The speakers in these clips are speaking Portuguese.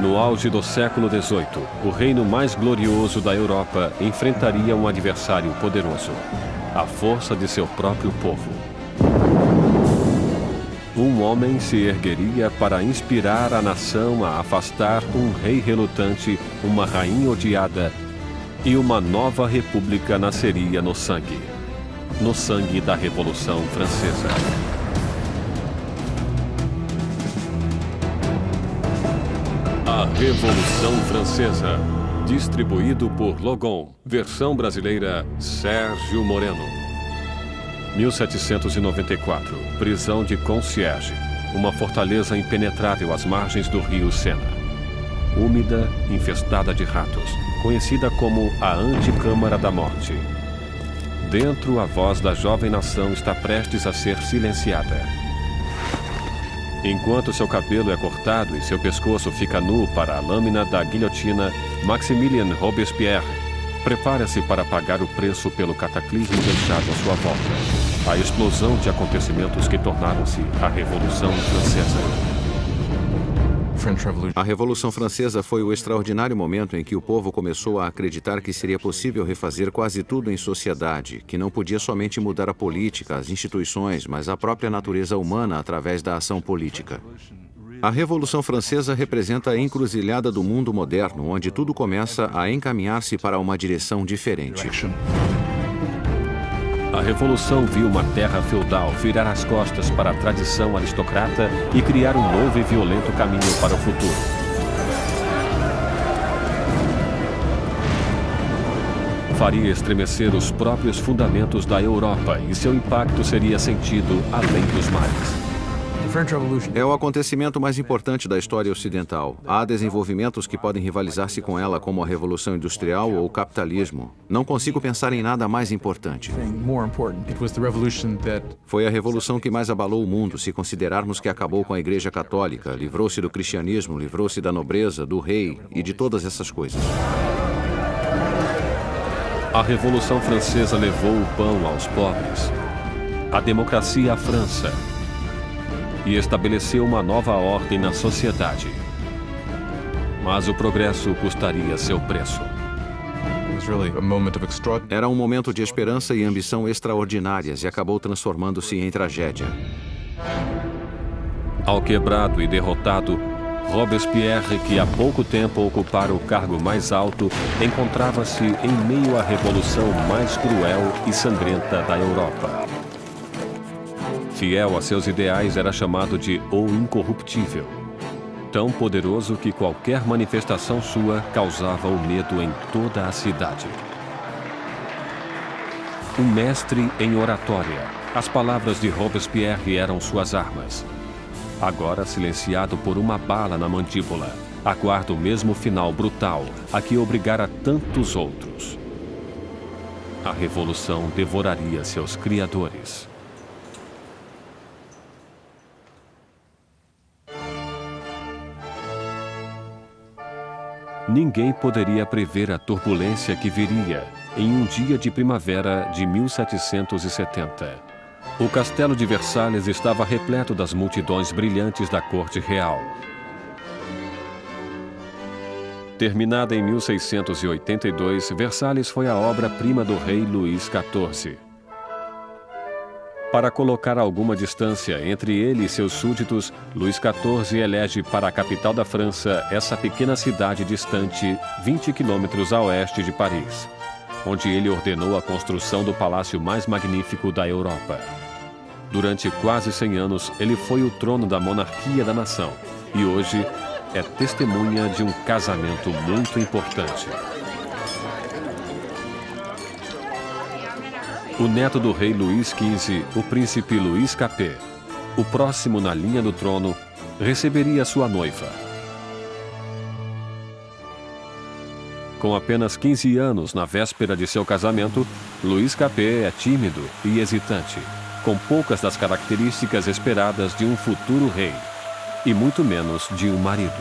No auge do século XVIII, o reino mais glorioso da Europa enfrentaria um adversário poderoso, a força de seu próprio povo. Um homem se ergueria para inspirar a nação a afastar um rei relutante, uma rainha odiada, e uma nova república nasceria no sangue da Revolução Francesa. A Revolução Francesa, distribuído por Logon, versão brasileira Sérgio Moreno. 1794, prisão de Concierge, uma fortaleza impenetrável às margens do rio Sena. Úmida, infestada de ratos, conhecida como a Anticâmara da Morte. Dentro, a voz da jovem nação está prestes a ser silenciada. Enquanto seu cabelo é cortado e seu pescoço fica nu para a lâmina da guilhotina, Maximilien Robespierre prepara-se para pagar o preço pelo cataclismo deixado à sua volta. A explosão de acontecimentos que tornaram-se a Revolução Francesa. A Revolução Francesa foi o extraordinário momento em que o povo começou a acreditar que seria possível refazer quase tudo em sociedade, que não podia somente mudar a política, as instituições, mas a própria natureza humana através da ação política. A Revolução Francesa representa a encruzilhada do mundo moderno, onde tudo começa a encaminhar-se para uma direção diferente. A Revolução viu uma terra feudal virar as costas para a tradição aristocrata e criar um novo e violento caminho para o futuro. Faria estremecer os próprios fundamentos da Europa e seu impacto seria sentido além dos mares. É o acontecimento mais importante da história ocidental. Há desenvolvimentos que podem rivalizar-se com ela, como a Revolução Industrial ou o capitalismo. Não consigo pensar em nada mais importante. Foi a revolução que mais abalou o mundo, se considerarmos que acabou com a Igreja Católica, livrou-se do cristianismo, livrou-se da nobreza, do rei e de todas essas coisas. A Revolução Francesa levou o pão aos pobres, a democracia à França, e estabeleceu uma nova ordem na sociedade. Mas o progresso custaria seu preço. Era um momento de esperança e ambição extraordinárias e acabou transformando-se em tragédia. Alquebrado e derrotado, Robespierre, que há pouco tempo ocupara o cargo mais alto, encontrava-se em meio à revolução mais cruel e sangrenta da Europa. Fiel a seus ideais, era chamado de O Incorruptível. Tão poderoso que qualquer manifestação sua causava o medo em toda a cidade. Um mestre em oratória, as palavras de Robespierre eram suas armas. Agora silenciado por uma bala na mandíbula, aguarda o mesmo final brutal a que obrigara tantos outros. A revolução devoraria seus criadores. Ninguém poderia prever a turbulência que viria em um dia de primavera de 1770. O castelo de Versalhes estava repleto das multidões brilhantes da corte real. Terminada em 1682, Versalhes foi a obra-prima do rei Luís XIV. Para colocar alguma distância entre ele e seus súditos, Luís XIV elege para a capital da França essa pequena cidade distante 20 quilômetros a oeste de Paris, onde ele ordenou a construção do palácio mais magnífico da Europa. Durante quase 100 anos, ele foi o trono da monarquia da nação e hoje é testemunha de um casamento muito importante. O neto do rei Luís XV, o príncipe Luís Capet, o próximo na linha do trono, receberia sua noiva. Com apenas 15 anos na véspera de seu casamento, Luís Capet é tímido e hesitante, com poucas das características esperadas de um futuro rei, e muito menos de um marido.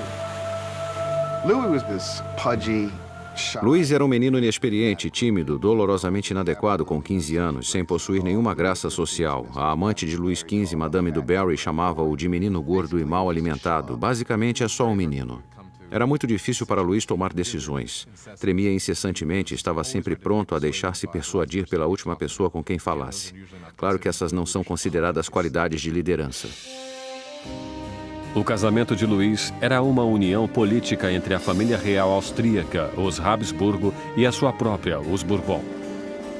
Luís era um menino inexperiente, tímido, dolorosamente inadequado com 15 anos, sem possuir nenhuma graça social. A amante de Luís XV, Madame du Barry, chamava-o de menino gordo e mal alimentado. Basicamente, é só um menino. Era muito difícil para Luís tomar decisões. Tremia incessantemente e estava sempre pronto a deixar-se persuadir pela última pessoa com quem falasse. Claro que essas não são consideradas qualidades de liderança. O casamento de Luís era uma união política entre a família real austríaca, os Habsburgo, e a sua própria, os Bourbon.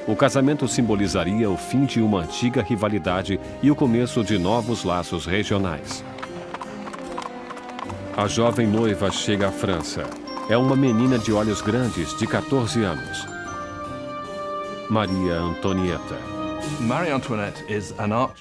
O casamento simbolizaria o fim de uma antiga rivalidade e o começo de novos laços regionais. A jovem noiva chega à França. É uma menina de olhos grandes, de 14 anos. Maria Antonieta.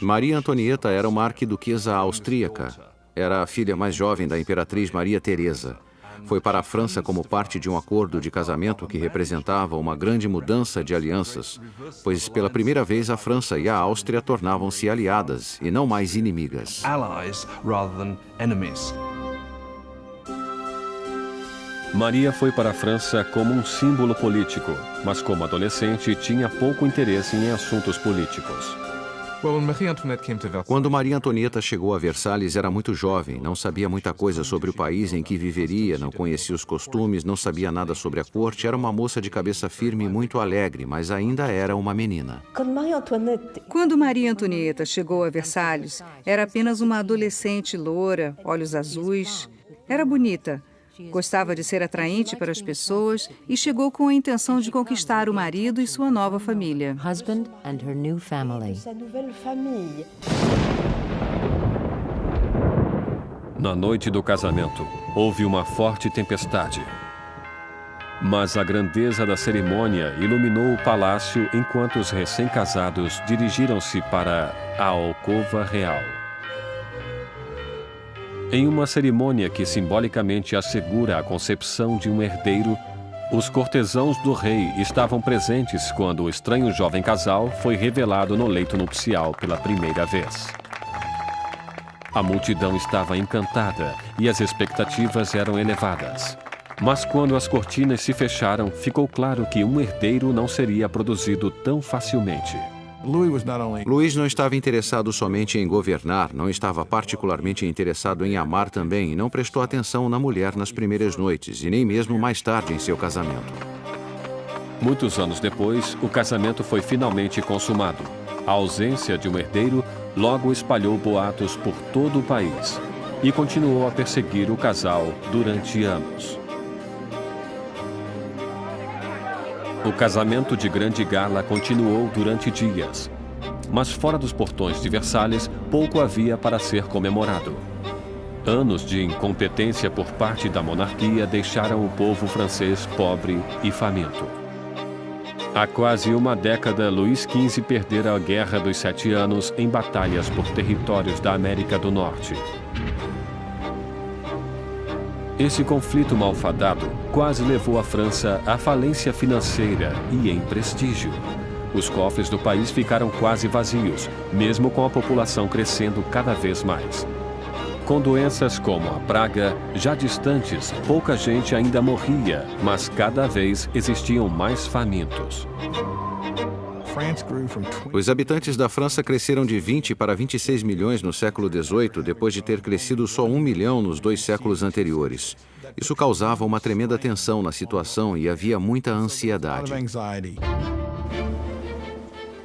Maria Antonieta era uma arquiduquesa austríaca. Era a filha mais jovem da imperatriz Maria Teresa. Foi para a França como parte de um acordo de casamento que representava uma grande mudança de alianças, pois pela primeira vez a França e a Áustria tornavam-se aliadas e não mais inimigas. Maria foi para a França como um símbolo político, mas como adolescente tinha pouco interesse em assuntos políticos. Quando Maria Antonieta chegou a Versalhes, era muito jovem, não sabia muita coisa sobre o país em que viveria, não conhecia os costumes, não sabia nada sobre a corte, era uma moça de cabeça firme e muito alegre, mas ainda era uma menina. Quando Maria Antonieta chegou a Versalhes, era apenas uma adolescente loura, olhos azuis. Era bonita. Gostava de ser atraente para as pessoas e chegou com a intenção de conquistar o marido e sua nova família. Na noite do casamento, houve uma forte tempestade. Mas a grandeza da cerimônia iluminou o palácio enquanto os recém-casados dirigiram-se para a alcova real. Em uma cerimônia que simbolicamente assegura a concepção de um herdeiro, os cortesãos do rei estavam presentes quando o estranho jovem casal foi revelado no leito nupcial pela primeira vez. A multidão estava encantada e as expectativas eram elevadas. Mas quando as cortinas se fecharam, ficou claro que um herdeiro não seria produzido tão facilmente. Luís não estava interessado somente em governar, não estava particularmente interessado em amar também e não prestou atenção na mulher nas primeiras noites e nem mesmo mais tarde em seu casamento. Muitos anos depois, o casamento foi finalmente consumado. A ausência de um herdeiro logo espalhou boatos por todo o país e continuou a perseguir o casal durante anos. O casamento de grande gala continuou durante dias, mas fora dos portões de Versalhes, pouco havia para ser comemorado. Anos de incompetência por parte da monarquia deixaram o povo francês pobre e faminto. Há quase uma década, Luís XV perdera a Guerra dos 7 Anos em batalhas por territórios da América do Norte. Esse conflito malfadado quase levou a França à falência financeira e em prestígio. Os cofres do país ficaram quase vazios, mesmo com a população crescendo cada vez mais. Com doenças como a praga, já distantes, pouca gente ainda morria, mas cada vez existiam mais famintos. Os habitantes da França cresceram de 20 para 26 milhões no século XVIII, depois de ter crescido só 1 milhão nos 2 séculos anteriores. Isso causava uma tremenda tensão na situação e havia muita ansiedade.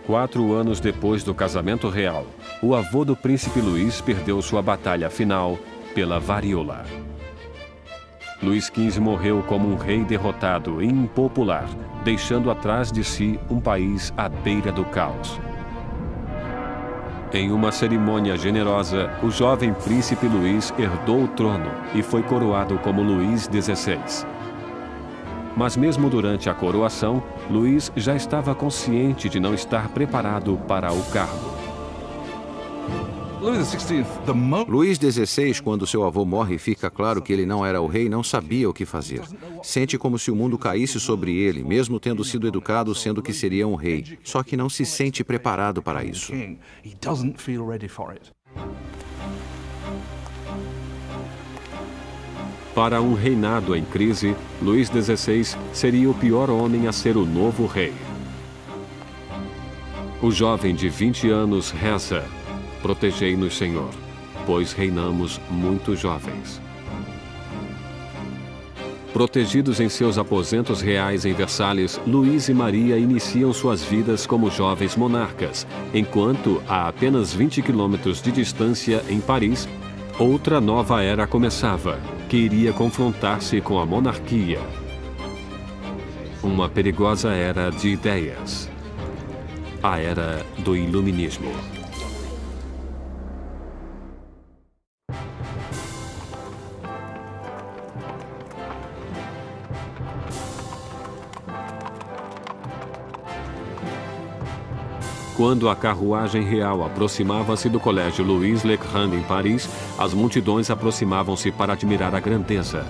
4 anos depois do casamento real, o avô do príncipe Luís perdeu sua batalha final pela varíola. Luís XV morreu como um rei derrotado e impopular, deixando atrás de si um país à beira do caos. Em uma cerimônia generosa, o jovem príncipe Luís herdou o trono e foi coroado como Luís XVI. Mas mesmo durante a coroação, Luís já estava consciente de não estar preparado para o cargo. Luís XVI, quando seu avô morre e fica claro que ele não era o rei, não sabia o que fazer. Sente como se o mundo caísse sobre ele, mesmo tendo sido educado sendo que seria um rei. Só que não se sente preparado para isso. Para um reinado em crise, Luís XVI seria o pior homem a ser o novo rei. O jovem de 20 anos reza: "Protegei-nos, Senhor, pois reinamos muito jovens." Protegidos em seus aposentos reais em Versalhes, Luís e Maria iniciam suas vidas como jovens monarcas, enquanto, a apenas 20 quilômetros de distância, em Paris, outra nova era começava, que iria confrontar-se com a monarquia. Uma perigosa era de ideias. A era do iluminismo. Quando a carruagem real aproximava-se do Colégio Louis Le Grand em Paris, as multidões aproximavam-se para admirar a grandeza.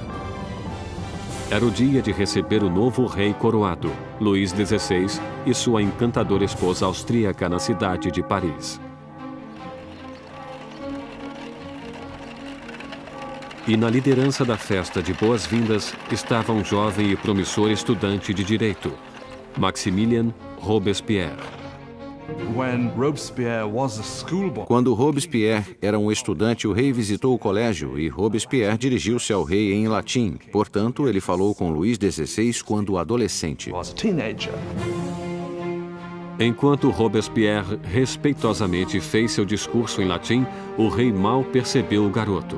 Era o dia de receber o novo rei coroado, Luís XVI, e sua encantadora esposa austríaca na cidade de Paris. E na liderança da festa de boas-vindas estava um jovem e promissor estudante de direito, Maximilien Robespierre. Quando Robespierre era um estudante, o rei visitou o colégio e Robespierre dirigiu-se ao rei em latim. Portanto, ele falou com Luís XVI quando adolescente. Enquanto Robespierre respeitosamente fez seu discurso em latim, o rei mal percebeu o garoto.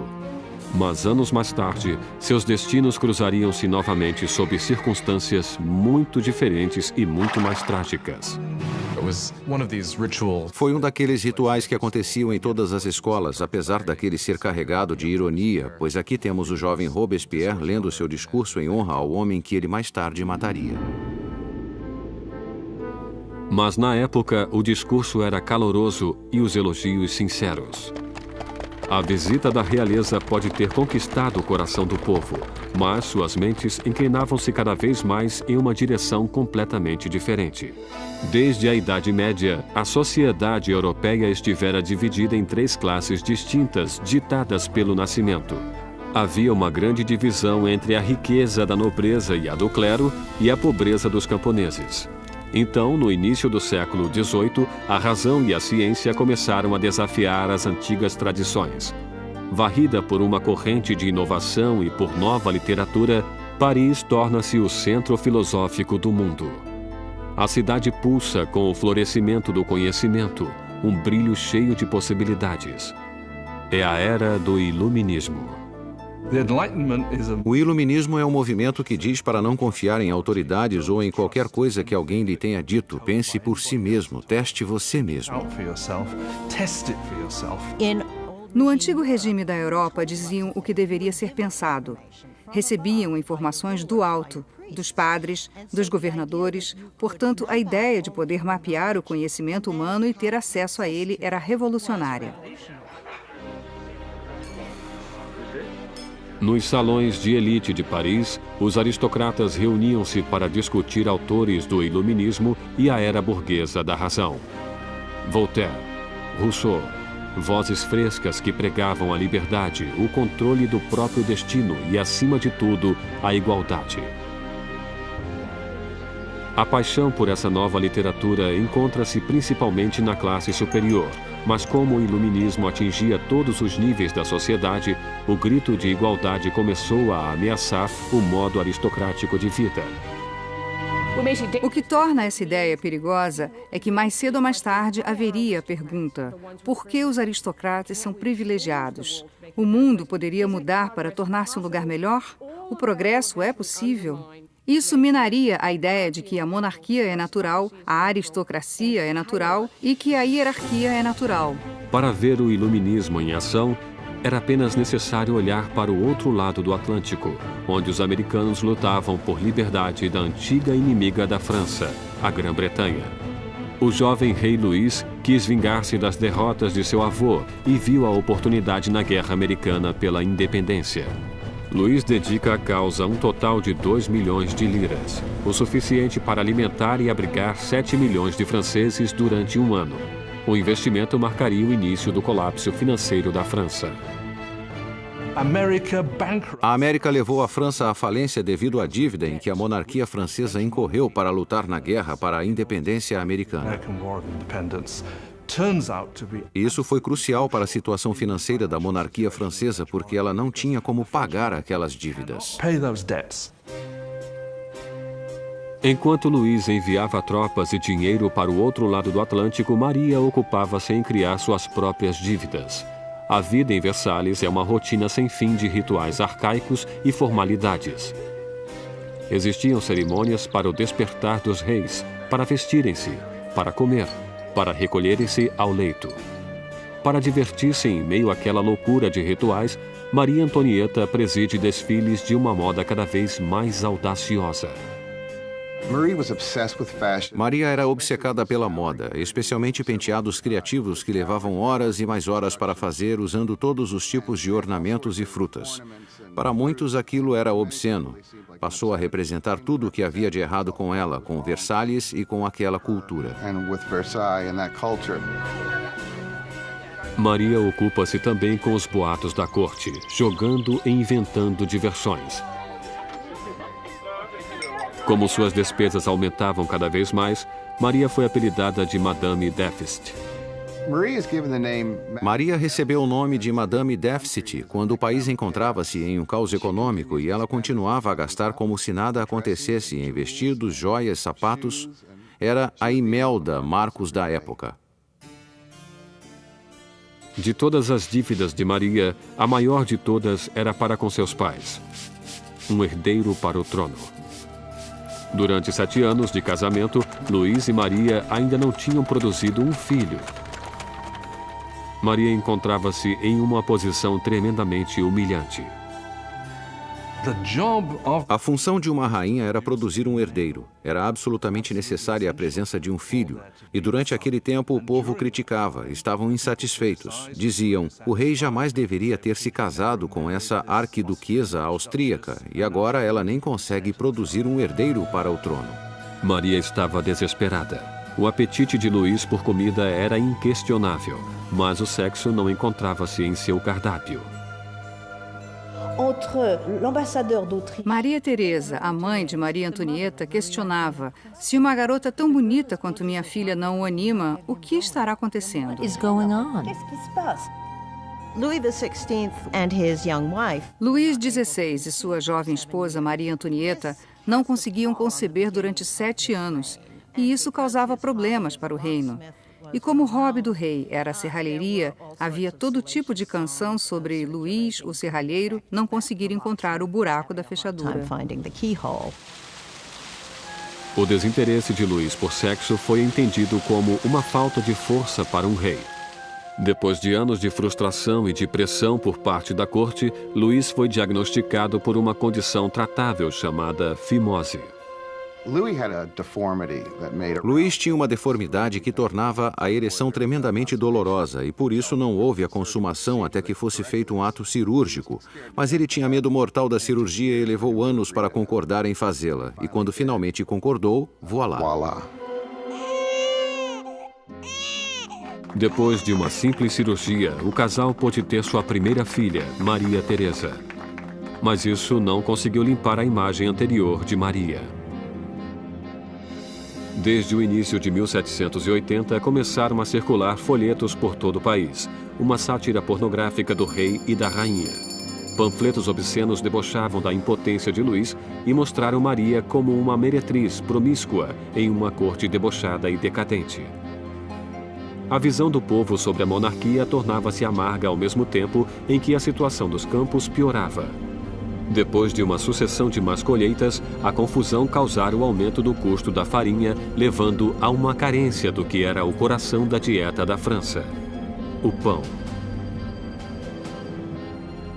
Mas anos mais tarde, seus destinos cruzariam-se novamente sob circunstâncias muito diferentes e muito mais trágicas. Foi um daqueles rituais que aconteciam em todas as escolas, apesar daquele ser carregado de ironia, pois aqui temos o jovem Robespierre lendo seu discurso em honra ao homem que ele mais tarde mataria. Mas na época, o discurso era caloroso e os elogios sinceros. A visita da realeza pode ter conquistado o coração do povo, mas suas mentes inclinavam-se cada vez mais em uma direção completamente diferente. Desde a Idade Média, a sociedade europeia estivera dividida em 3 classes distintas, ditadas pelo nascimento. Havia uma grande divisão entre a riqueza da nobreza e a do clero e a pobreza dos camponeses. Então, no início do século XVIII, a razão e a ciência começaram a desafiar as antigas tradições. Varrida por uma corrente de inovação e por nova literatura, Paris torna-se o centro filosófico do mundo. A cidade pulsa com o florescimento do conhecimento, um brilho cheio de possibilidades. É a era do iluminismo. O iluminismo é um movimento que diz para não confiar em autoridades ou em qualquer coisa que alguém lhe tenha dito. Pense por si mesmo, teste você mesmo. No antigo regime da Europa, diziam o que deveria ser pensado. Recebiam informações do alto, dos padres, dos governadores. Portanto, a ideia de poder mapear o conhecimento humano e ter acesso a ele era revolucionária. Nos salões de elite de Paris, os aristocratas reuniam-se para discutir autores do iluminismo e a era burguesa da razão. Voltaire, Rousseau, vozes frescas que pregavam a liberdade, o controle do próprio destino e, acima de tudo, a igualdade. A paixão por essa nova literatura encontra-se principalmente na classe superior, mas como o iluminismo atingia todos os níveis da sociedade, o grito de igualdade começou a ameaçar o modo aristocrático de vida. O que torna essa ideia perigosa é que mais cedo ou mais tarde haveria a pergunta: por que os aristocratas são privilegiados? O mundo poderia mudar para tornar-se um lugar melhor? O progresso é possível? Isso minaria a ideia de que a monarquia é natural, a aristocracia é natural e que a hierarquia é natural. Para ver o iluminismo em ação, era apenas necessário olhar para o outro lado do Atlântico, onde os americanos lutavam por liberdade da antiga inimiga da França, a Grã-Bretanha. O jovem rei Luís quis vingar-se das derrotas de seu avô e viu a oportunidade na Guerra Americana pela Independência. Luís dedica à causa um total de 2 milhões de liras, o suficiente para alimentar e abrigar 7 milhões de franceses durante um ano. O investimento marcaria o início do colapso financeiro da França. A América levou a França à falência devido à dívida em que a monarquia francesa incorreu para lutar na guerra para a independência americana. Isso foi crucial para a situação financeira da monarquia francesa, porque ela não tinha como pagar aquelas dívidas. Enquanto Luís enviava tropas e dinheiro para o outro lado do Atlântico, Maria ocupava-se em criar suas próprias dívidas. A vida em Versalhes é uma rotina sem fim de rituais arcaicos e formalidades. Existiam cerimônias para o despertar dos reis, para vestirem-se, para comer, para recolherem-se ao leito. Para divertir-se em meio àquela loucura de rituais, Maria Antonieta preside desfiles de uma moda cada vez mais audaciosa. Maria era obcecada pela moda, especialmente penteados criativos que levavam horas e mais horas para fazer, usando todos os tipos de ornamentos e frutas. Para muitos, aquilo era obsceno. Passou a representar tudo o que havia de errado com ela, com Versalhes e com aquela cultura. Maria ocupa-se também com os boatos da corte, jogando e inventando diversões. Como suas despesas aumentavam cada vez mais, Maria foi apelidada de Madame Déficit. Maria recebeu o nome de Madame Déficit quando o país encontrava-se em um caos econômico e ela continuava a gastar como se nada acontecesse em vestidos, joias, sapatos. Era a Imelda Marcos da época. De todas as dívidas de Maria, a maior de todas era para com seus pais. Um herdeiro para o trono. Durante 7 anos de casamento, Luís e Maria ainda não tinham produzido um filho. Maria encontrava-se em uma posição tremendamente humilhante. A função de uma rainha era produzir um herdeiro. Era absolutamente necessária a presença de um filho. E durante aquele tempo o povo criticava, estavam insatisfeitos. Diziam, o rei jamais deveria ter se casado com essa arquiduquesa austríaca e agora ela nem consegue produzir um herdeiro para o trono. Maria estava desesperada. O apetite de Luís por comida era inquestionável, mas o sexo não encontrava-se em seu cardápio. Maria Teresa, a mãe de Maria Antonieta, questionava: se uma garota tão bonita quanto minha filha não o anima, o que estará acontecendo? Luís XVI e sua jovem esposa Maria Antonieta não conseguiam conceber durante 7 anos, e isso causava problemas para o reino. E como o hobby do rei era a serralheria, havia todo tipo de canção sobre Luís, o serralheiro, não conseguir encontrar o buraco da fechadura. O desinteresse de Luís por sexo foi entendido como uma falta de força para um rei. Depois de anos de frustração e de pressão por parte da corte, Luís foi diagnosticado por uma condição tratável chamada fimose. Luís tinha uma deformidade que tornava a ereção tremendamente dolorosa e por isso não houve a consumação até que fosse feito um ato cirúrgico. Mas ele tinha medo mortal da cirurgia e levou anos para concordar em fazê-la. E quando finalmente concordou, voilá. Depois de uma simples cirurgia, o casal pôde ter sua primeira filha, Maria Teresa. Mas isso não conseguiu limpar a imagem anterior de Maria. Desde o início de 1780, começaram a circular folhetos por todo o país, uma sátira pornográfica do rei e da rainha. Panfletos obscenos debochavam da impotência de Luís e mostraram Maria como uma meretriz promíscua em uma corte debochada e decadente. A visão do povo sobre a monarquia tornava-se amarga ao mesmo tempo em que a situação dos campos piorava. Depois de uma sucessão de más colheitas, a confusão causara o aumento do custo da farinha, levando a uma carência do que era o coração da dieta da França: o pão.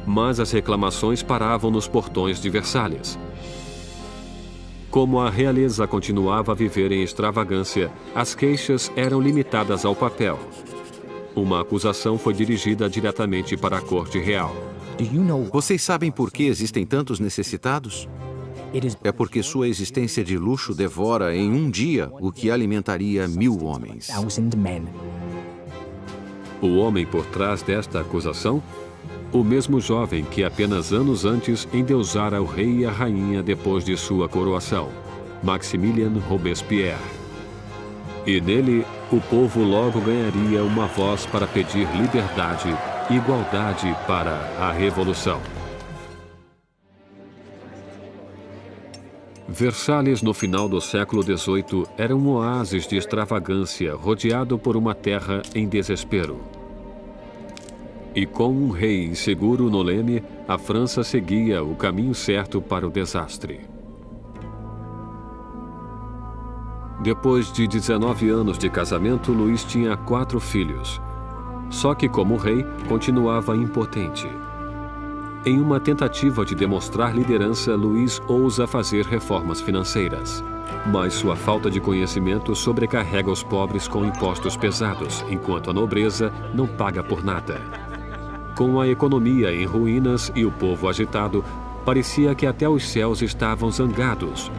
Mas as reclamações paravam nos portões de Versalhes. Como a realeza continuava a viver em extravagância, as queixas eram limitadas ao papel. Uma acusação foi dirigida diretamente para a corte real. Vocês sabem por que existem tantos necessitados? É porque sua existência de luxo devora em um dia o que alimentaria 1000 homens. O homem por trás desta acusação? O mesmo jovem que apenas anos antes endeusara o rei e a rainha depois de sua coroação, Maximilien Robespierre. E nele, o povo logo ganharia uma voz para pedir liberdade e igualdade para a revolução. Versalhes, no final do século XVIII, era um oásis de extravagância rodeado por uma terra em desespero. E com um rei inseguro no leme, a França seguia o caminho certo para o desastre. Depois de 19 anos de casamento, Luís tinha 4 filhos. Só que, como rei, continuava impotente. Em uma tentativa de demonstrar liderança, Luís ousa fazer reformas financeiras. Mas sua falta de conhecimento sobrecarrega os pobres com impostos pesados, enquanto a nobreza não paga por nada. Com a economia em ruínas e o povo agitado, parecia que até os céus estavam zangados,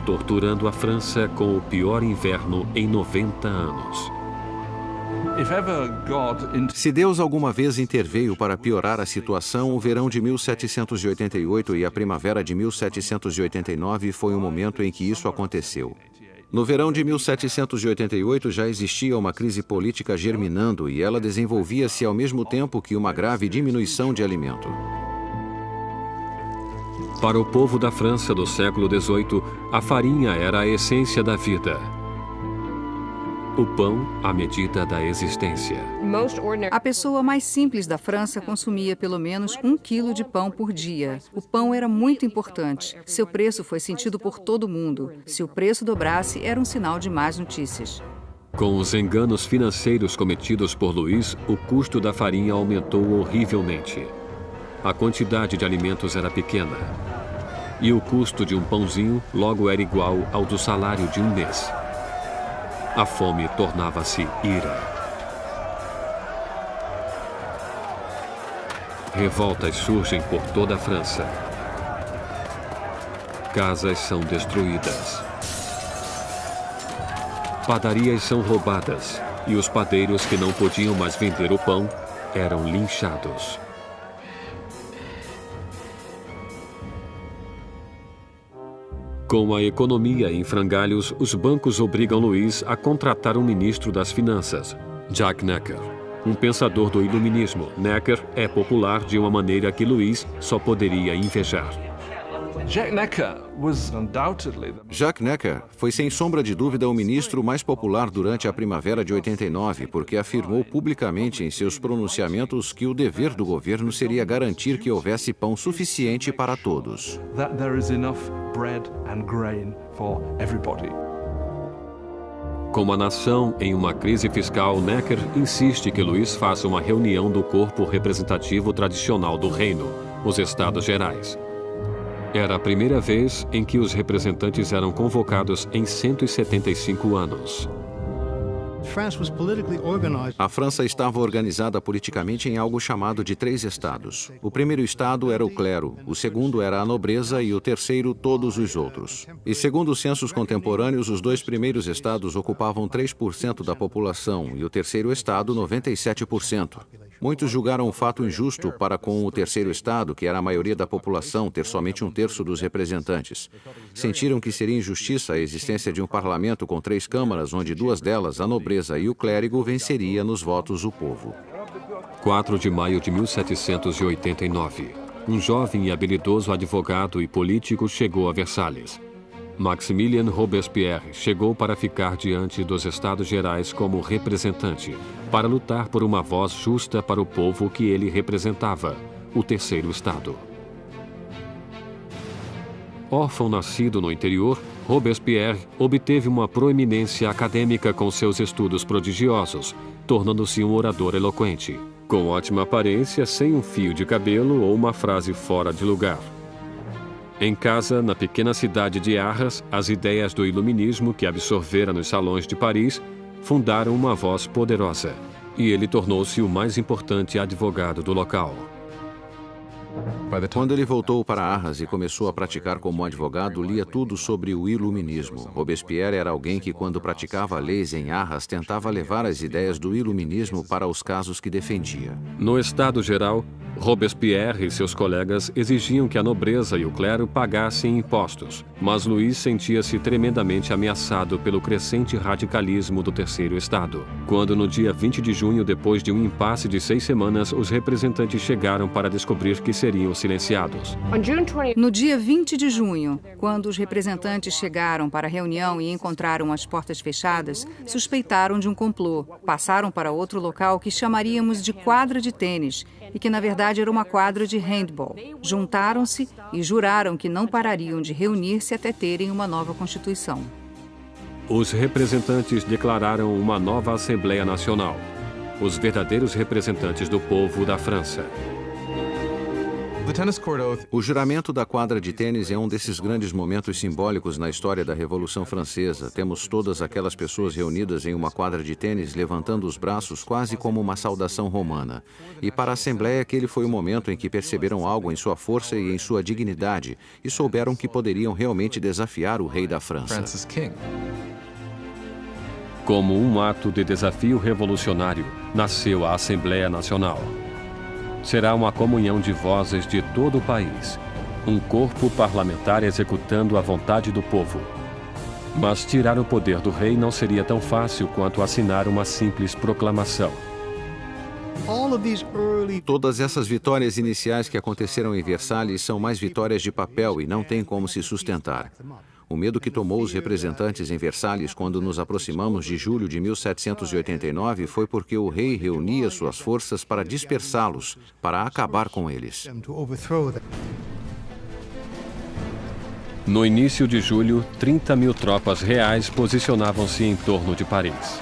torturando a França com o pior inverno em 90 anos. Se Deus alguma vez interveio para piorar a situação, o verão de 1788 e a primavera de 1789 foi o momento em que isso aconteceu. No verão de 1788 já existia uma crise política germinando e ela desenvolvia-se ao mesmo tempo que uma grave diminuição de alimento. Para o povo da França do século XVIII, a farinha era a essência da vida. O pão, a medida da existência. A pessoa mais simples da França consumia pelo menos 1 quilo de pão por dia. O pão era muito importante. Seu preço foi sentido por todo mundo. Se o preço dobrasse, era um sinal de más notícias. Com os enganos financeiros cometidos por Luís, o custo da farinha aumentou horrivelmente. A quantidade de alimentos era pequena. E o custo de um pãozinho logo era igual ao do salário de um mês. A fome tornava-se ira. Revoltas surgem por toda a França. Casas são destruídas. Padarias são roubadas e os padeiros que não podiam mais vender o pão eram linchados. Com a economia em frangalhos, os bancos obrigam Luís a contratar um ministro das finanças, Jacques Necker, um pensador do iluminismo. Necker é popular de uma maneira que Luís só poderia invejar. Jacques Necker foi sem sombra de dúvida o ministro mais popular durante a primavera de 89, porque afirmou publicamente em seus pronunciamentos que o dever do governo seria garantir que houvesse pão suficiente para todos. Como a nação em uma crise fiscal, Necker insiste que Luís faça uma reunião do corpo representativo tradicional do reino, os Estados Gerais. Era a primeira vez em que os representantes eram convocados em 175 anos. A França estava organizada politicamente em algo chamado de 3 estados. O primeiro estado era o clero, o segundo era a nobreza e o terceiro todos os outros. E segundo os censos contemporâneos, os 2 primeiros estados ocupavam 3% da população e o terceiro estado 97%. Muitos julgaram o fato injusto para com o terceiro estado, que era a maioria da população, ter somente 1/3 dos representantes. Sentiram que seria injustiça a existência de um parlamento com 3 câmaras, onde 2 delas, a nobreza e o clérigo, venceria nos votos o povo. 4 de maio de 1789. Um jovem e habilidoso advogado e político chegou a Versalhes. Maximilien Robespierre chegou para ficar diante dos Estados Gerais como representante, para lutar por uma voz justa para o povo que ele representava, o terceiro Estado. Órfão nascido no interior, Robespierre obteve uma proeminência acadêmica com seus estudos prodigiosos, tornando-se um orador eloquente, com ótima aparência, sem um fio de cabelo ou uma frase fora de lugar. Em casa, na pequena cidade de Arras, as ideias do iluminismo que absorvera nos salões de Paris fundaram uma voz poderosa, e ele tornou-se o mais importante advogado do local. Quando ele voltou para Arras e começou a praticar como advogado, lia tudo sobre o iluminismo. Robespierre era alguém que, quando praticava leis em Arras, tentava levar as ideias do iluminismo para os casos que defendia. No Estado Geral, Robespierre e seus colegas exigiam que a nobreza e o clero pagassem impostos, mas Luís sentia-se tremendamente ameaçado pelo crescente radicalismo do Terceiro Estado. Quando, no dia 20 de junho, depois de um impasse de 6 semanas, os representantes chegaram para descobrir que seriam silenciados. No dia 20 de junho, quando os representantes chegaram para a reunião e encontraram as portas fechadas, suspeitaram de um complô. Passaram para outro local que chamaríamos de quadra de tênis e que, na verdade, era uma quadra de handball. Juntaram-se e juraram que não parariam de reunir-se até terem uma nova Constituição. Os representantes declararam uma nova Assembleia Nacional, os verdadeiros representantes do povo da França. O juramento da quadra de tênis é um desses grandes momentos simbólicos na história da Revolução Francesa. Temos todas aquelas pessoas reunidas em uma quadra de tênis levantando os braços quase como uma saudação romana. E para a Assembleia aquele foi o momento em que perceberam algo em sua força e em sua dignidade e souberam que poderiam realmente desafiar o rei da França. Como um ato de desafio revolucionário, nasceu a Assembleia Nacional. Será uma comunhão de vozes de todo o país, um corpo parlamentar executando a vontade do povo. Mas tirar o poder do rei não seria tão fácil quanto assinar uma simples proclamação. Todas essas vitórias iniciais que aconteceram em Versalhes são mais vitórias de papel e não têm como se sustentar. O medo que tomou os representantes em Versalhes quando nos aproximamos de julho de 1789 foi porque o rei reunia suas forças para dispersá-los, para acabar com eles. No início de julho, 30 mil tropas reais posicionavam-se em torno de Paris.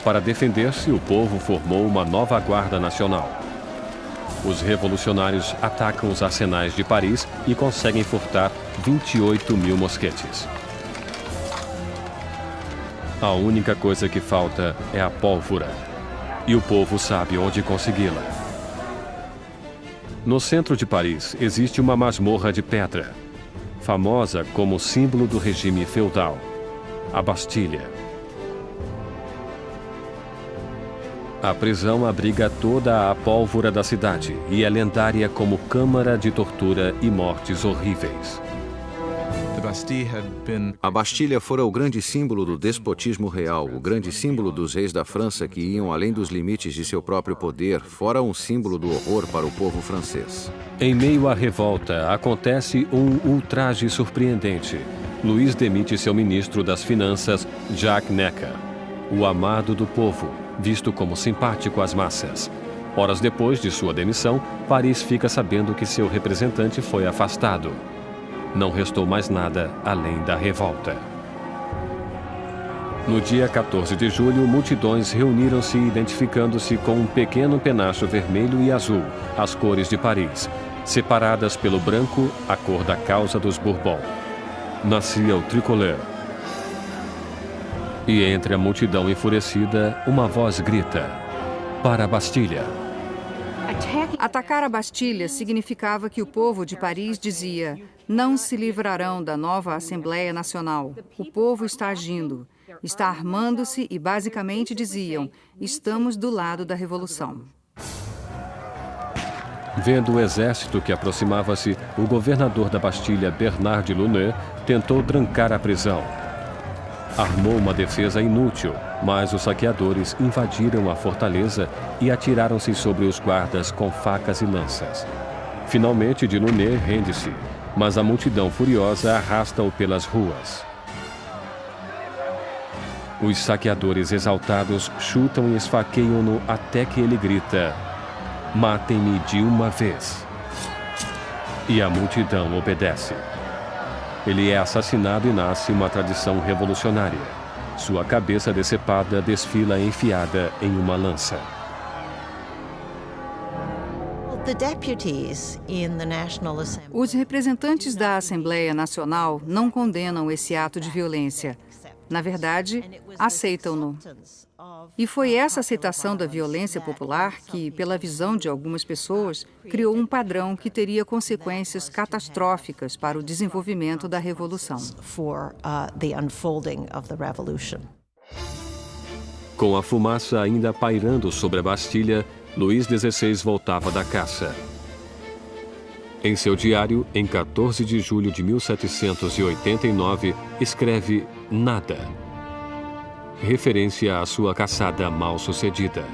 Para defender-se, o povo formou uma nova Guarda Nacional. Os revolucionários atacam os arsenais de Paris e conseguem furtar 28 mil mosquetes. A única coisa que falta é a pólvora, e o povo sabe onde consegui-la. No centro de Paris existe uma masmorra de pedra, famosa como símbolo do regime feudal, a Bastilha. A prisão abriga toda a pólvora da cidade e é lendária como câmara de tortura e mortes horríveis. A Bastilha fora o grande símbolo do despotismo real, o grande símbolo dos reis da França que iam além dos limites de seu próprio poder, fora um símbolo do horror para o povo francês. Em meio à revolta, acontece um ultraje surpreendente. Luís demite seu ministro das Finanças, Jacques Necker, o amado do povo, visto como simpático às massas. Horas depois de sua demissão, Paris fica sabendo que seu representante foi afastado. Não restou mais nada além da revolta. No dia 14 de julho, multidões reuniram-se identificando-se com um pequeno penacho vermelho e azul, as cores de Paris, separadas pelo branco, a cor da causa dos Bourbon. Nascia o tricolor. E entre a multidão enfurecida, uma voz grita: para a Bastilha! Atacar a Bastilha significava que o povo de Paris dizia: não se livrarão da nova Assembleia Nacional. O povo está agindo, está armando-se e basicamente diziam: estamos do lado da revolução. Vendo o exército que aproximava-se, o governador da Bastilha, Bernard de Launay, tentou trancar a prisão. Armou uma defesa inútil, mas os saqueadores invadiram a fortaleza e atiraram-se sobre os guardas com facas e lanças. Finalmente, de Launay rende-se, mas a multidão furiosa arrasta-o pelas ruas. Os saqueadores exaltados chutam e esfaqueiam-no até que ele grita: matem-me de uma vez. E a multidão obedece. Ele é assassinado e nasce uma tradição revolucionária. Sua cabeça decepada desfila enfiada em uma lança. Os representantes da Assembleia Nacional não condenam esse ato de violência. Na verdade, aceitam-no. E foi essa aceitação da violência popular que, pela visão de algumas pessoas, criou um padrão que teria consequências catastróficas para o desenvolvimento da Revolução. Com a fumaça ainda pairando sobre a Bastilha, Luís XVI voltava da caça. Em seu diário, em 14 de julho de 1789, escreve nada, referência à sua caçada mal sucedida.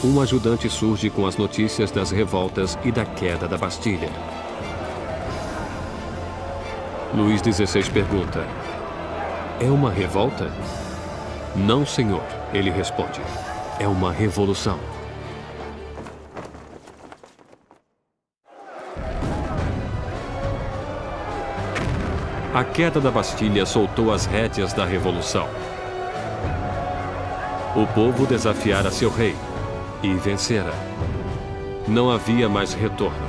Um ajudante surge com as notícias das revoltas e da queda da Bastilha. Luís XVI pergunta: é uma revolta? Não, senhor, ele responde. É uma revolução. A queda da Bastilha soltou as rédeas da revolução. O povo desafiara seu rei e vencera. Não havia mais retorno.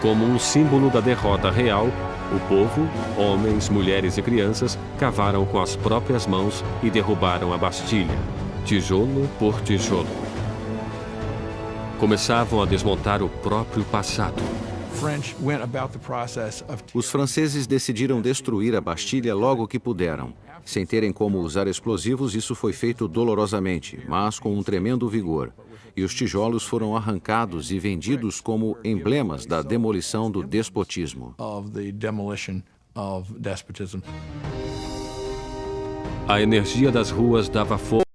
Como um símbolo da derrota real, o povo, homens, mulheres e crianças, cavaram com as próprias mãos e derrubaram a Bastilha, tijolo por tijolo. Começavam a desmontar o próprio passado. Os franceses decidiram destruir a Bastilha logo que puderam. Sem terem como usar explosivos, isso foi feito dolorosamente, mas com um tremendo vigor. E os tijolos foram arrancados e vendidos como emblemas da demolição do despotismo. A energia das ruas dava força